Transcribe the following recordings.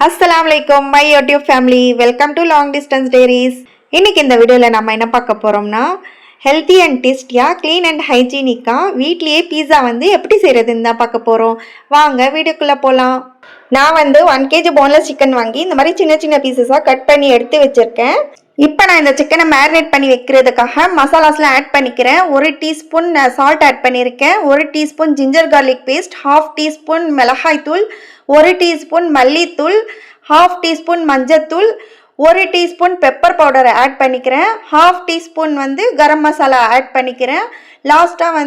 Assalamualaikum my YouTube family, welcome to long distance diaries. இன்னைக்கு இந்த வீடியோல நம்ம என்ன பார்க்க போறோம்னா ஹெல்தி அண்ட் டேஸ்டியா க்ளீன் அண்ட் ஹைஜீனிக்கா வீட்லயே பீஸா எப்படி செய்யறதுன்னு தான் பார்க்க போறோம். வாங்க வீடியோக்குள்ள போலாம். நான் 1 kg போன்லெஸ் சிக்கன் வாங்கி இந்த மாதிரி சின்ன சின்ன பீசஸா கட் பண்ணி எடுத்து வச்சிருக்கேன். இப்போ நான் இந்த சிக்கனை மேரினேட் பண்ணி வைக்கிறதுக்காக மசாலாஸ்லாம் ஆட் பண்ணிக்கிறேன். 1 டீஸ்பூன் சால்ட் ஆட் பண்ணியிருக்கேன், 1 teaspoon ginger garlic paste, 1/2 teaspoon மிளகாய் தூள், 1 டீஸ்பூன் மல்லித்தூள், 1/2 டீஸ்பூன் மஞ்சத்தூள், 1 டீஸ்பூன் பெப்பர் பவுடரை ஆட் பண்ணிக்கிறேன், 1/2 டீஸ்பூன் கரம் மசாலா ஆட் பண்ணிக்கிறேன். லாஸ்ட்டாக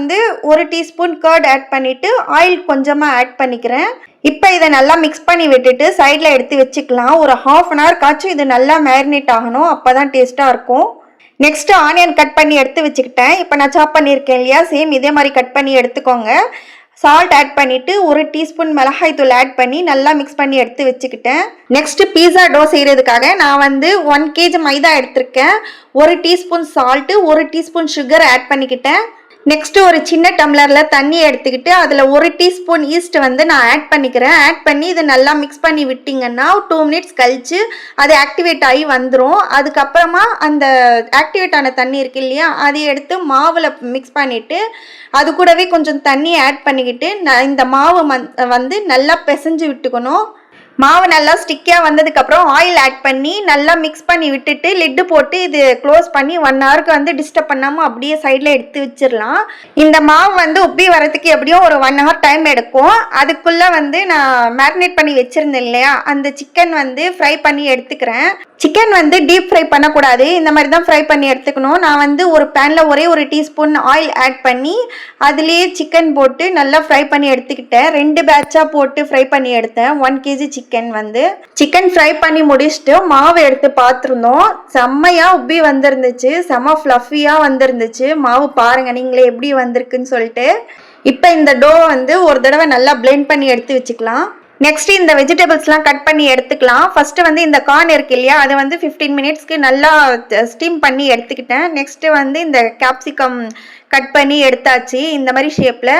1 டீஸ்பூன் கர்ட் ஆட் பண்ணிவிட்டு ஆயில் கொஞ்சமாக ஆட் பண்ணிக்கிறேன். இப்போ இதை நல்லா மிக்ஸ் பண்ணி விட்டுட்டு சைடில் எடுத்து வச்சுக்கலாம். ஒரு 1/2 அன் ஹவர் காய்ச்சும் இது நல்லா மேரினேட் ஆகணும், அப்போ தான் டேஸ்ட்டாக இருக்கும். நெக்ஸ்ட்டு ஆனியன் கட் பண்ணி எடுத்து வச்சுக்கிட்டேன். இப்போ நான் சாப் பண்ணியிருக்கேன் இல்லையா, சேம் இதே மாதிரி கட் பண்ணி எடுத்துக்கோங்க. சால்ட் ஆட் பண்ணிவிட்டு 1 டீஸ்பூன் மிளகாய் தூள் ஆட் பண்ணி நல்லா மிக்ஸ் பண்ணி எடுத்து வச்சுக்கிட்டேன். நெக்ஸ்ட்டு பீஸா டோ செய்கிறதுக்காக நான் 1 kg மைதா எடுத்திருக்கேன். 1 teaspoon salt, 1 teaspoon sugar add பண்ணிக்கிட்டேன். நெக்ஸ்ட்டு ஒரு சின்ன டம்ளரில் தண்ணி எடுத்துக்கிட்டு அதில் 1 டீஸ்பூன் ஈஸ்ட் நான் ஆட் பண்ணிக்கிறேன். ஆட் பண்ணி இதை நல்லா மிக்ஸ் பண்ணி விட்டிங்கன்னா 2 மினிட்ஸ் கழித்து அது ஆக்டிவேட் ஆகி வந்துடும். அதுக்கப்புறமா அந்த ஆக்டிவேட் ஆன தண்ணி இருக்கு இல்லையா, அதை எடுத்து மாவில் மிக்ஸ் பண்ணிவிட்டு அது கூடவே கொஞ்சம் தண்ணி ஆட் பண்ணிக்கிட்டு இந்த மாவு நல்லா பிசைஞ்சு விட்டுக்கணும். மாவு நல்லா ஸ்டிக்கியாக வந்ததுக்கப்புறம் ஆயில் ஆட் பண்ணி நல்லா மிக்ஸ் பண்ணி விட்டுட்டு லிட்டு போட்டு இது க்ளோஸ் பண்ணி 1 ஹவருக்கு டிஸ்டர்ப் பண்ணாமல் அப்படியே சைடில் எடுத்து வச்சிடலாம். இந்த மாவு உப்பி வரதுக்கு எப்படியும் ஒரு 1 ஹவர் டைம் எடுக்கும். அதுக்குள்ளே நான் மேரினேட் பண்ணி வச்சுருந்தேன் இல்லையா, அந்த சிக்கன் ஃப்ரை பண்ணி எடுத்துக்கிறேன். சிக்கன் டீப் ஃப்ரை பண்ணக்கூடாது, இந்த மாதிரி தான் ஃப்ரை பண்ணி எடுத்துக்கணும். நான் ஒரு பேனில் ஒரே 1 டீஸ்பூன் ஆயில் ஆட் பண்ணி அதுலேயே சிக்கன் போட்டு நல்லா ஃப்ரை பண்ணி எடுத்துக்கிட்டேன். 2 பேட்சாக போட்டு ஃப்ரை பண்ணி எடுத்தேன். 1 kg சிக்கன் ஃப்ரை பண்ணி முடிச்சுட்டு மாவு எடுத்து பார்த்துருந்தோம். செம்மையாக உப்பி வந்திருந்துச்சு, செம்ம ஃப்ளஃபியாக வந்திருந்துச்சு மாவு. பாருங்கள் நீங்களே எப்படி வந்திருக்குன்னு சொல்லிட்டு. இப்போ இந்த டோ ஒரு தடவை நல்லா பிளெண்ட் பண்ணி எடுத்து வச்சுக்கலாம். நெக்ஸ்ட் இந்த வெஜிடபிள்ஸ்லாம் கட் பண்ணி எடுத்துக்கலாம். ஃபஸ்ட்டு இந்த கார்ன் இருக்கு இல்லையா, அதை 15 மினிட்ஸ்க்கு நல்லா ஸ்டீம் பண்ணி எடுத்துக்கிட்டேன். நெக்ஸ்ட்டு இந்த கேப்சிகம் கட் பண்ணி எடுத்தாச்சு இந்த மாதிரி ஷேப்பில்.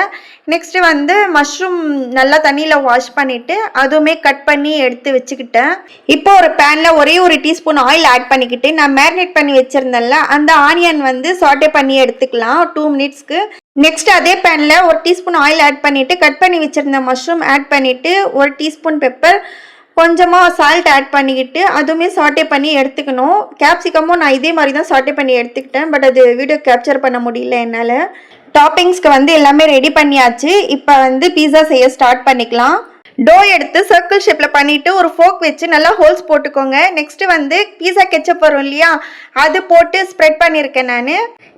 நெக்ஸ்ட்டு மஷ்ரூம் நல்லா தண்ணியில் வாஷ் பண்ணிவிட்டு அதுவுமே கட் பண்ணி எடுத்து வச்சுக்கிட்டேன். இப்போ ஒரு பேனில் ஒரே 1 டீஸ்பூன் ஆயில் ஆட் பண்ணிக்கிட்டு நான் மேரினேட் பண்ணி வச்சுருந்தேன்ல அந்த ஆனியன் சாட்டே பண்ணி எடுத்துக்கலாம் 2 மினிட்ஸ்க்கு. நெக்ஸ்ட் அதே பேனில் 1 டீஸ்பூன் ஆயில் ஆட் பண்ணிவிட்டு கட் பண்ணி வச்சுருந்த மஷ்ரூம் ஆட் பண்ணிவிட்டு 1 டீஸ்பூன் பெப்பர், கொஞ்சமாக சால்ட் ஆட் பண்ணிக்கிட்டு அதுவுமே சாட்டே பண்ணி எடுத்துக்கணும். கேப்சிகமும் நான் இதே மாதிரி தான் சாட்டே பண்ணி எடுத்துக்கிட்டேன், பட் அது வீடியோ கேப்சர் பண்ண முடியல என்னால். டாப்பிங்ஸ்க்கு எல்லாமே ரெடி பண்ணியாச்சு. இப்போ பீஸா செய்ய ஸ்டார்ட் பண்ணிக்கலாம். டோ எடுத்து சர்க்கிள் ஷேப்பில் பண்ணிவிட்டு ஒரு ஃபோக் வச்சு நல்லா ஹோல்ஸ் போட்டுக்கோங்க. நெக்ஸ்ட்டு பீஸா கெச்சப் வரும் இல்லையா, அது போட்டு ஸ்ப்ரெட் பண்ணியிருக்கேன் நான்.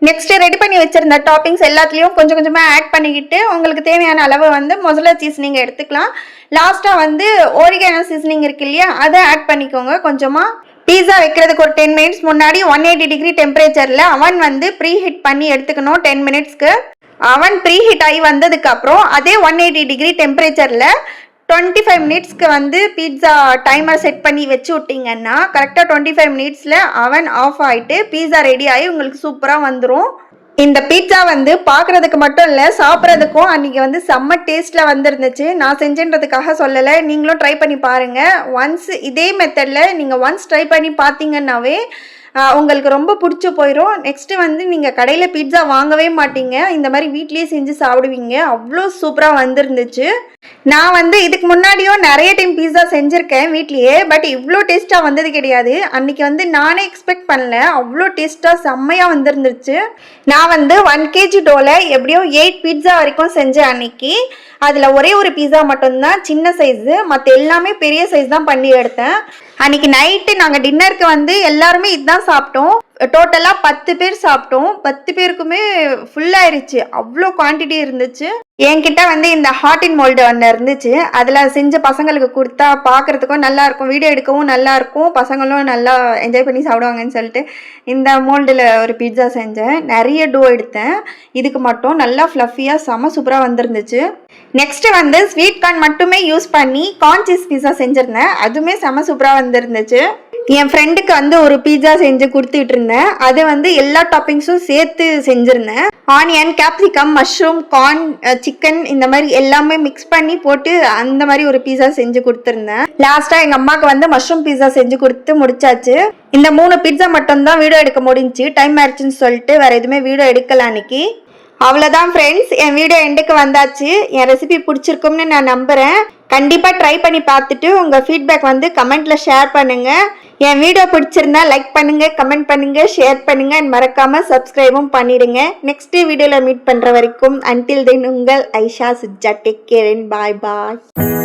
நெக்ஸ்ட்டு ரெடி பண்ணி வச்சுருந்த டாப்பிங்ஸ் எல்லாத்துலேயும் கொஞ்சம் கொஞ்சமாக ஆட் பண்ணிக்கிட்டு உங்களுக்கு தேவையான அளவு மொசரல்லா சீசனிங் எடுத்துக்கலாம். லாஸ்ட்டாக ஓரிகானோ சீசனிங் இருக்கு இல்லையா, அதை ஆட் பண்ணிக்கோங்க கொஞ்சமாக. பீஸா வைக்கிறதுக்கு ஒரு 10 மினிட்ஸ் முன்னாடி 180 டிகிரி டெம்பரேச்சரில் அவன் ப்ரீ ஹீட் பண்ணி எடுத்துக்கணும் 10 மினிட்ஸ்க்கு. அவன் ப்ரீ ஹீட் ஆகி வந்ததுக்கப்புறம் அதே 180 டிகிரி டெம்பரேச்சரில் 25 மினிட்ஸ்க்கு பீட்சா டைமர் செட் பண்ணி வச்சு விட்டிங்கன்னா கரெக்டாக 25 மினிட்ஸில் அவன் ஆஃப் ஆகிட்டு பீஸா ரெடி ஆகி உங்களுக்கு சூப்பராக வந்துடும். இந்த பீட்சா பார்க்குறதுக்கு மட்டும் இல்லை, சாப்பிட்றதுக்கும் அன்றைக்கி செம்ம டேஸ்ட்டில் வந்துருந்துச்சு. நான் செஞ்சேன்றதுக்காக சொல்லலை, நீங்களும் ட்ரை பண்ணி பாருங்கள். ஒன்ஸ் இதே மெத்தடில் நீங்கள் ஒன்ஸ் ட்ரை பண்ணி பார்த்தீங்கன்னாவே உங்களுக்கு ரொம்ப பிடிச்சி போயிடும். நெக்ஸ்ட்டு நீங்கள் கடையில் பீட்சா வாங்கவே மாட்டீங்க, இந்த மாதிரி வீட்லேயே செஞ்சு சாப்பிடுவீங்க. அவ்வளோ சூப்பராக வந்துருந்துச்சு. நான் இதுக்கு முன்னாடியும் நிறைய டைம் பீட்சா செஞ்சுருக்கேன் வீட்லேயே, பட் இவ்வளோ டேஸ்ட்டாக வந்தது கிடையாது. அன்றைக்கி நானே எக்ஸ்பெக்ட் பண்ணல, அவ்வளோ டேஸ்ட்டாக செம்மையாக வந்துருந்துச்சு. நான் 1 kg டோவில் எப்படியோ 8 பீட்சா வரைக்கும் செஞ்சேன் அன்னைக்கு. அதில் ஒரே ஒரு பீஸா மட்டும்தான் சின்ன சைஸு, மற்ற எல்லாமே பெரிய சைஸ் தான் பண்ணி எடுத்தேன். அன்றைக்கி நைட்டு நாங்கள் டின்னருக்கு எல்லாருமே இதுதான் சாப்பிட்டோம். டோட்டலாக 10 பேர் சாப்பிட்டோம். 10 பேருக்குமே ஃபுல்லாகிருச்சு, அவ்வளோ குவான்டிட்டி இருந்துச்சு. என்கிட்ட இந்த ஹாட் அண்ட் மோல்டு இருந்துச்சு, அதில் செஞ்ச பசங்களுக்கு கொடுத்தா பார்க்குறதுக்கும் நல்லாயிருக்கும், வீடியோ எடுக்கவும் நல்லாயிருக்கும், பசங்களும் நல்லா என்ஜாய் பண்ணி சாப்பிடுவாங்கன்னு சொல்லிட்டு இந்த மோல்டில் ஒரு பீட்சா செஞ்சேன். நிறைய டோ எடுத்தேன் இதுக்கு மட்டும், நல்லா ஃப்ளஃபியாக செம சூப்பராக வந்துருந்துச்சு. நெக்ஸ்ட்டு ஸ்வீட் கார்ன் மட்டுமே யூஸ் பண்ணி கார்ன் சீஸ் பீஸா செஞ்சுருந்தேன், அதுவுமே செம சூப்பராக வந்துருந்துச்சு. என் ஃப்ரெண்டுக்கு வந்து ஒரு பீட்சா செஞ்சு கொடுத்துட்டு இருந்தேன். அது வந்து எல்லா டாப்பிங்ஸும் சேர்த்து செஞ்சுருந்தேன். Onion, capsicum, mushroom, corn, chicken இந்த மாதிரி எல்லாமே மிக்ஸ் பண்ணி போட்டு அந்த மாதிரி ஒரு பீட்சா செஞ்சு கொடுத்துருந்தேன். லாஸ்ட்டாக எங்கள் அம்மாவுக்கு வந்து மஷ்ரூம் பீட்சா செஞ்சு கொடுத்து முடிச்சாச்சு. இந்த 3 பீட்சா மட்டும்தான் வீடியோ எடுக்க முடிஞ்சு. டைம் ஆயிடுச்சுன்னு சொல்லிட்டு வேற எதுவுமே வீடியோ எடுக்கல அன்னைக்கு. அவ்வளோதான் ஃப்ரெண்ட்ஸ், என் வீடியோ எண்டுக்கு வந்தாச்சு. என் ரெசிபி பிடிச்சிருக்கும்னு நான் நம்புகிறேன். கண்டிப்பாக ட்ரை பண்ணி பார்த்துட்டு உங்கள் ஃபீட்பேக் வந்து கமெண்ட்டில் ஷேர் பண்ணுங்கள். என் வீடியோ பிடிச்சிருந்தா லைக் பண்ணுங்கள், கமெண்ட் பண்ணுங்கள், ஷேர் பண்ணுங்கள், மறக்காமல் சப்ஸ்கிரைபும் பண்ணிடுங்க. நெக்ஸ்ட் வீடியோவில் மீட் பண்ணுற வரைக்கும் அன்டில் தென் உங்கள் Aisha Suja. Take care and bye bye.